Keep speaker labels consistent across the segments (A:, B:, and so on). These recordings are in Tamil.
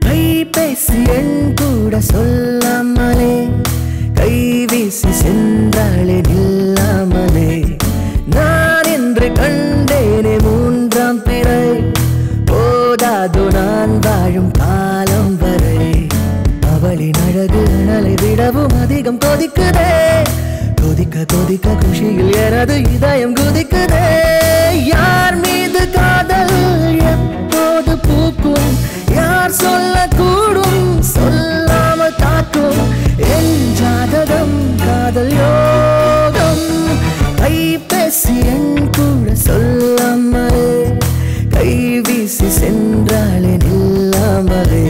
A: கைபேசி எண் கூட சொல்லாமலே கைவீசி சென்றாளே நில்லாமலே நான் என்று கண்டேனே மூன்றாம் பிறை போதாது நான் வாழும் காலம் வரை அவளின் அழகு அனலை விடவும் அதிகம் கொதிக்குதே கொதிக்க கொதிக்க குஷியில் எனது இதயம் குதிக்குதே யார் மீது காதல் எப்போது பூக்கும் யார் சொல்லக்கூடும் சொல்லாமல் தாக்கும் என் ஜாதகம் காதல் யோகம் கைபேசி என் கூட சொல்லாமலே கைவீசி சென்றாளே நில்லாமலே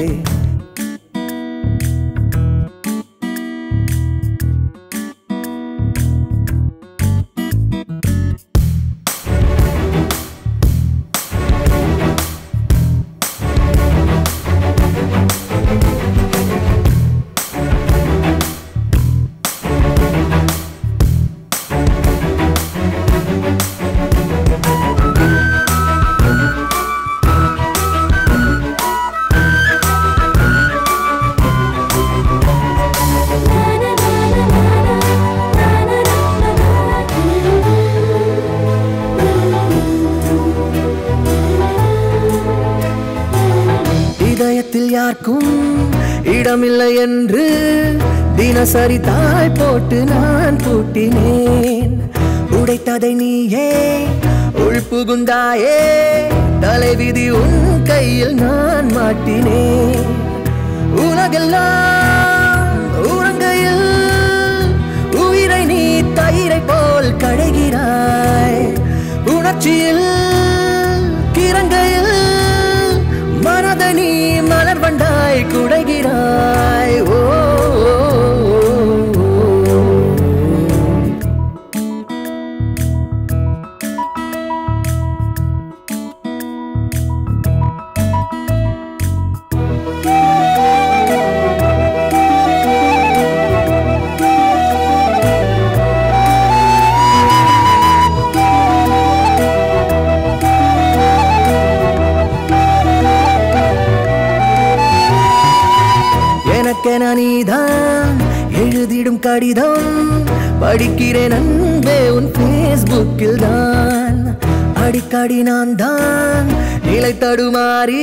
A: இதயத்தில் யாருக்கும் இடமில்லை என்று தினசரி தாய் போட்டு நான் பூட்டினேன் உடைத்ததை நீயே உள்புகுந்தாயே தலைவிதி உன் கையில் நான் மாட்டினேன் உலகெல்லாம் உறங்கையில் உயிரை நீ தயிரை போல் கடைகிறாய் உணர்ச்சியில் கிறங்கையில் மனதை நீ மலர் வண்டாய் குடைகிறாய் ஓ எனக்கென நீதான் எழுதிடும் கடிதம் படிக்கிறேன் அன்பே உன் பேஸ்புக்கில் தான் அடிக்கடி நான் தான் நிலை தடுமாறி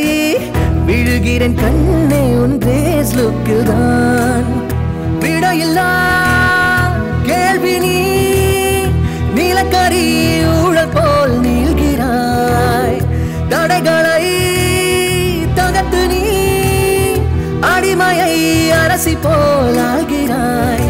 A: விழுகிறேன் கண்ணே உன் பேஸ்புக்கில் தான் விடையில்லா கேள்வி நீ நீலக்கரி ஊழல் போல் நீள்கிறாய் தடைகளை தகர்த்து நீ அடிமையை அரசி போல் ஆகிறாய்